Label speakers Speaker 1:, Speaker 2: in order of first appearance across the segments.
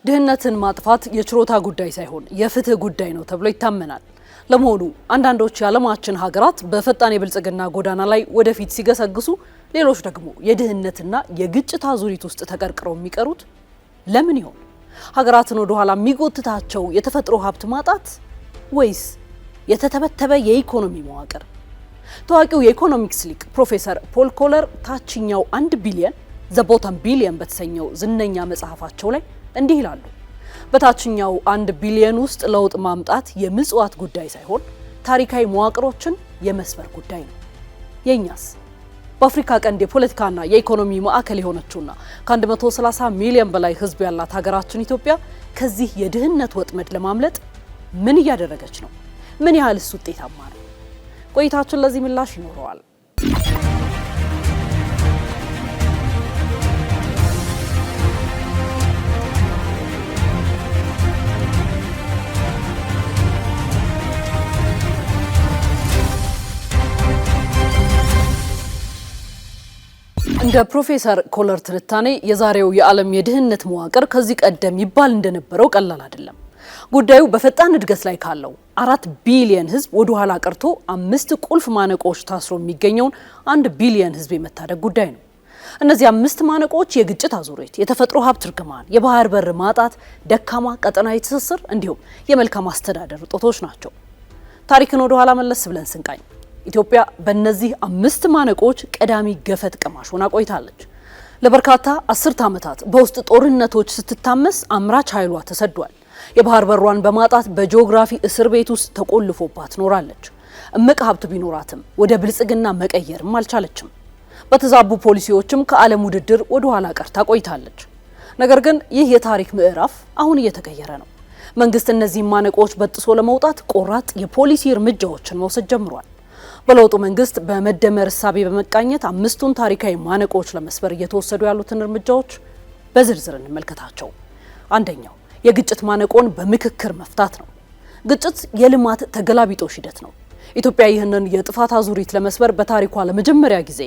Speaker 1: ድህነትን ማጥፋት የችሮታ ጉዳይ ሳይሆን የፍትህ ጉዳይ ነው ተብሎ ይታመናል። ለመሆኑ አንዳንዶች የዓለማችን ሀገራት በፈጣን የብልጽግና ጎዳና ላይ ወደፊት ሲገሰግሱ፣ ሌሎች ደግሞ የድህነትና የግጭት አዙሪት ውስጥ ተቀርቅረው የሚቀሩት ለምን ይሆን? ሀገራትን ወደ ኋላ የሚጎትታቸው የተፈጥሮ ሀብት ማጣት ወይስ የተተበተበ የኢኮኖሚ መዋቅር? ታዋቂው የኢኮኖሚክስ ሊቅ ፕሮፌሰር ፖል ኮለር ታችኛው 1 ቢሊየን ዘ ቦተም ቢሊየን በተሰኘው ዝነኛ መጽሐፋቸው ላይ እንዲህ ይላሉ። በታችኛው 1 ቢሊየን ውስጥ ለውጥ ማምጣት የምጽዋት ጉዳይ ሳይሆን ታሪካዊ መዋቅሮችን የመስበር ጉዳይ ነው። የኛስ? በአፍሪካ ቀንድ የፖለቲካና የኢኮኖሚ ማዕከል የሆነችውና ከ130 ሚሊዮን በላይ ሕዝብ ያላት ሀገራችን ኢትዮጵያ ከዚህ የድህነት ወጥመድ ለማምለጥ ምን እያደረገች ነው? ምን ያህልስ ውጤታማ ነው? ቆይታችን ለዚህ ምላሽ ይኖረዋል። እንደ ፕሮፌሰር ኮለር ትንታኔ የዛሬው የዓለም የድህነት መዋቅር ከዚህ ቀደም ይባል እንደነበረው ቀላል አይደለም። ጉዳዩ በፈጣን እድገት ላይ ካለው 4 ቢሊየን ህዝብ ወደ ኋላ ቀርቶ 5 ቁልፍ ማነቆች ታስሮ የሚገኘውን 1 ቢሊየን ህዝብ የመታደግ ጉዳይ ነው። እነዚህ 5 ማነቆች የግጭት አዙሪት፣ የተፈጥሮ ሀብት እርግማን፣ የባህር በር ማጣት፣ ደካማ ቀጠናዊ ትስስር እንዲሁም የመልካም አስተዳደር እጦቶች ናቸው። ታሪክን ወደ ኋላ መለስ ብለን ስንቃኝ ኢትዮጵያ በእነዚህ 5 ማነቆች ቀዳሚ ገፈት ቀማሽ ሆና ቆይታለች። ለበርካታ አስርት ዓመታት በውስጥ ጦርነቶች ስትታመስ አምራች ኃይሏ ተሰዷል። የባህር በሯን በማጣት በጂኦግራፊ እስር ቤት ውስጥ ተቆልፎባት ኖራለች። እምቅ ሀብት ቢኖራትም ወደ ብልጽግና መቀየርም አልቻለችም። በተዛቡ ፖሊሲዎችም ከዓለም ውድድር ወደ ኋላ ቀርታ ቆይታለች። ነገር ግን ይህ የታሪክ ምዕራፍ አሁን እየተቀየረ ነው። መንግስት እነዚህን ማነቆች በጥሶ ለመውጣት ቆራጥ የፖሊሲ እርምጃዎችን መውሰድ ጀምሯል። በለውጡ መንግስት በመደመር እሳቤ በመቃኘት 5ቱን ታሪካዊ ማነቆች ለመስበር እየተወሰዱ ያሉትን እርምጃዎች በዝርዝር እንመልከታቸው። አንደኛው የግጭት ማነቆን በምክክር መፍታት ነው። ግጭት የልማት ተገላቢጦሽ ሂደት ነው። ኢትዮጵያ ይህንን የጥፋት አዙሪት ለመስበር በታሪኳ ለመጀመሪያ ጊዜ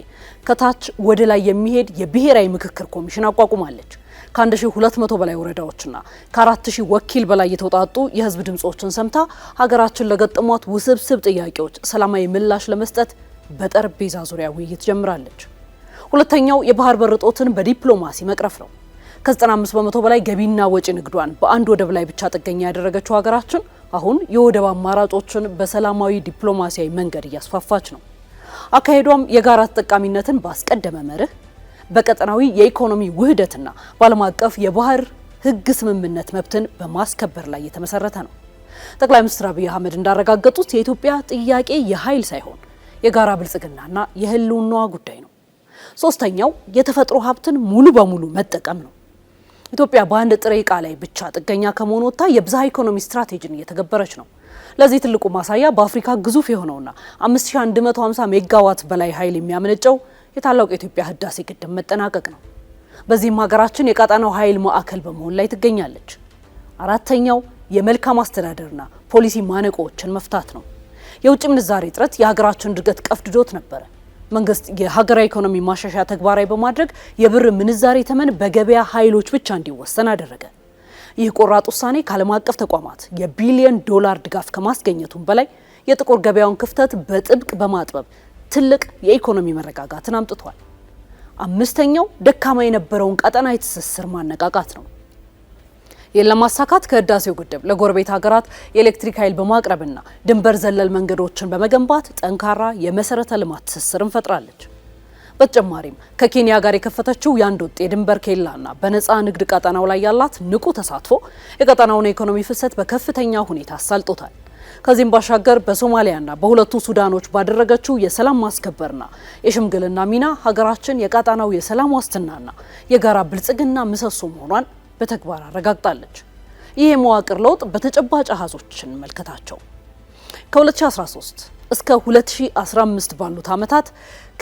Speaker 1: ከታች ወደ ላይ የሚሄድ የብሔራዊ ምክክር ኮሚሽን አቋቁማለች። ከ1200 በላይ ወረዳዎችና ከ4000 ወኪል በላይ የተውጣጡ የህዝብ ድምጾችን ሰምታ ሀገራችን ለገጠሟት ውስብስብ ጥያቄዎች ሰላማዊ ምላሽ ለመስጠት በጠረጴዛ ዙሪያ ውይይት ጀምራለች። ሁለተኛው የባህር በር እጦትን በዲፕሎማሲ መቅረፍ ነው። ከ95 በመቶ በላይ ገቢና ወጪ ንግዷን በአንድ ወደብ ላይ ብቻ ጥገኛ ያደረገችው ሀገራችን አሁን የወደብ አማራጮችን በሰላማዊ ዲፕሎማሲያዊ መንገድ እያስፋፋች ነው። አካሄዷም የጋራ ተጠቃሚነትን ባስቀደመ መርህ በቀጠናዊ የኢኮኖሚ ውህደትና በዓለም አቀፍ የባህር ህግ ስምምነት መብትን በማስከበር ላይ የተመሰረተ ነው። ጠቅላይ ሚኒስትር አብይ አህመድ እንዳረጋገጡት የኢትዮጵያ ጥያቄ የኃይል ሳይሆን የጋራ ብልጽግናና የህልውናዋ ጉዳይ ነው። ሶስተኛው የተፈጥሮ ሀብትን ሙሉ በሙሉ መጠቀም ነው። ኢትዮጵያ በአንድ ጥሬ ዕቃ ላይ ብቻ ጥገኛ ከመሆን ወጥታ የብዝሃ ኢኮኖሚ ስትራቴጂን እየተገበረች ነው። ለዚህ ትልቁ ማሳያ በአፍሪካ ግዙፍ የሆነውና 5150 ሜጋዋት በላይ ኃይል የሚያመነጨው የታላቁ የኢትዮጵያ ህዳሴ ግድብ መጠናቀቅ ነው። በዚህም ሀገራችን የቀጣናው ኃይል ማዕከል በመሆን ላይ ትገኛለች። አራተኛው የመልካም አስተዳደርና ፖሊሲ ማነቆችን መፍታት ነው። የውጭ ምንዛሬ እጥረት የሀገራችን እድገት ቀፍድዶት ነበረ። መንግስት የሀገራዊ ኢኮኖሚ ማሻሻያ ተግባራዊ በማድረግ የብር ምንዛሬ ተመን በገበያ ኃይሎች ብቻ እንዲወሰን አደረገ። ይህ ቆራጥ ውሳኔ ከዓለም አቀፍ ተቋማት የቢሊዮን ዶላር ድጋፍ ከማስገኘቱም በላይ የጥቁር ገበያውን ክፍተት በጥብቅ በማጥበብ ትልቅ የኢኮኖሚ መረጋጋትን አምጥቷል። አምስተኛው ደካማ የነበረውን ቀጠናዊ ትስስር ማነቃቃት ነው። ይህን ለማሳካት ከህዳሴው ግድብ ለጎረቤት ሀገራት የኤሌክትሪክ ኃይል በማቅረብና ድንበር ዘለል መንገዶችን በመገንባት ጠንካራ የመሰረተ ልማት ትስስርን ፈጥራለች። በተጨማሪም ከኬንያ ጋር የከፈተችው የአንድ ወጥ የድንበር ኬላና በነፃ ንግድ ቀጠናው ላይ ያላት ንቁ ተሳትፎ የቀጠናውን የኢኮኖሚ ፍሰት በከፍተኛ ሁኔታ አሳልጦታል። ከዚህም ባሻገር በሶማሊያና በሁለቱ ሱዳኖች ባደረገችው የሰላም ማስከበርና የሽምግልና ሚና ሀገራችን የቀጠናው የሰላም ዋስትናና የጋራ ብልጽግና ምሰሶ መሆኗን በተግባር አረጋግጣለች። ይህ የመዋቅር ለውጥ በተጨባጭ አሃዞች እንመልከታቸው። ከ2013 እስከ 2015 ባሉት ዓመታት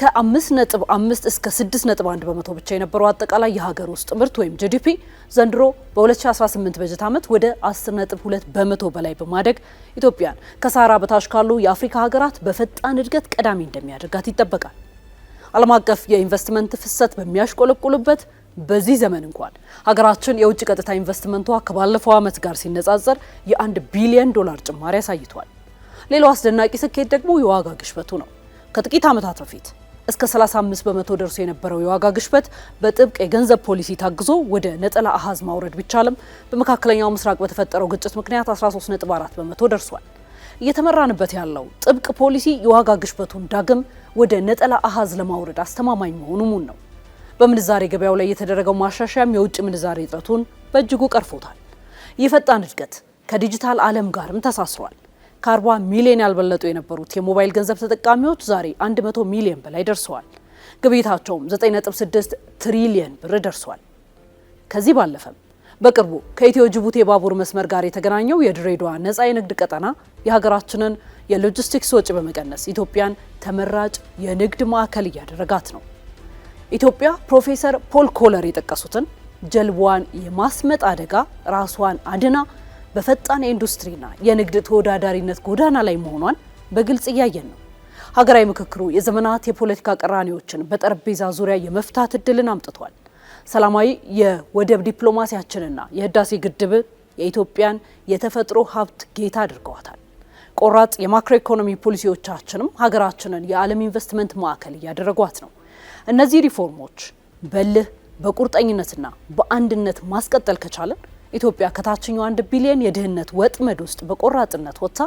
Speaker 1: ከ5.5 እስከ 6.1 በመቶ ብቻ የነበረው አጠቃላይ የሀገር ውስጥ ምርት ወይም ጂዲፒ ዘንድሮ በ2018 በጀት ዓመት ወደ 10.2 በመቶ በላይ በማደግ ኢትዮጵያን ከሳህራ በታች ካሉ የአፍሪካ ሀገራት በፈጣን እድገት ቀዳሚ እንደሚያደርጋት ይጠበቃል። ዓለም አቀፍ የኢንቨስትመንት ፍሰት በሚያሽቆለቁልበት በዚህ ዘመን እንኳን ሀገራችን የውጭ ቀጥታ ኢንቨስትመንቷ ከባለፈው ዓመት ጋር ሲነጻጸር የ1 ቢሊዮን ዶላር ጭማሪ አሳይቷል። ሌላው አስደናቂ ስኬት ደግሞ የዋጋ ግሽበቱ ነው። ከጥቂት ዓመታት በፊት እስከ 35 በመቶ ደርሶ የነበረው የዋጋ ግሽበት በጥብቅ የገንዘብ ፖሊሲ ታግዞ ወደ ነጠላ አሃዝ ማውረድ ቢቻልም በመካከለኛው ምስራቅ በተፈጠረው ግጭት ምክንያት 13.4 በመቶ ደርሷል። እየተመራንበት ያለው ጥብቅ ፖሊሲ የዋጋ ግሽበቱን ዳግም ወደ ነጠላ አሃዝ ለማውረድ አስተማማኝ መሆኑ ሙን ነው። በምንዛሬ ገበያው ላይ የተደረገው ማሻሻያም የውጭ ምንዛሬ እጥረቱን በእጅጉ ቀርፎታል። ይህ ፈጣን እድገት ከዲጂታል ዓለም ጋርም ተሳስሯል። ከ40 ሚሊዮን ያልበለጡ የነበሩት የሞባይል ገንዘብ ተጠቃሚዎች ዛሬ 100 ሚሊዮን በላይ ደርሰዋል። ግብይታቸውም 9.6 ትሪሊየን ብር ደርሷል። ከዚህ ባለፈም በቅርቡ ከኢትዮ ጅቡቲ የባቡር መስመር ጋር የተገናኘው የድሬዳዋ ነፃ የንግድ ቀጠና የሀገራችንን የሎጂስቲክስ ወጪ በመቀነስ ኢትዮጵያን ተመራጭ የንግድ ማዕከል እያደረጋት ነው። ኢትዮጵያ ፕሮፌሰር ፖል ኮለር የጠቀሱትን ጀልባዋን የማስመጥ አደጋ ራሷን አድና በፈጣን የኢንዱስትሪና የንግድ ተወዳዳሪነት ጎዳና ላይ መሆኗን በግልጽ እያየን ነው። ሀገራዊ ምክክሩ የዘመናት የፖለቲካ ቅራኔዎችን በጠረጴዛ ዙሪያ የመፍታት እድልን አምጥቷል። ሰላማዊ የወደብ ዲፕሎማሲያችንና የህዳሴ ግድብ የኢትዮጵያን የተፈጥሮ ሀብት ጌታ አድርገዋታል። ቆራጥ የማክሮ ኢኮኖሚ ፖሊሲዎቻችንም ሀገራችንን የዓለም ኢንቨስትመንት ማዕከል እያደረጓት ነው። እነዚህ ሪፎርሞች በልህ በቁርጠኝነትና በአንድነት ማስቀጠል ከቻለን ኢትዮጵያ ከታችኛው 1 ቢሊዮን የድህነት ወጥመድ ውስጥ በቆራጥነት ወጥታ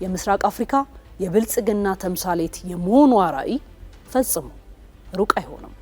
Speaker 1: የምስራቅ አፍሪካ የብልጽግና ተምሳሌት የመሆኗ ራዕይ ፈጽሞ ሩቅ አይሆንም።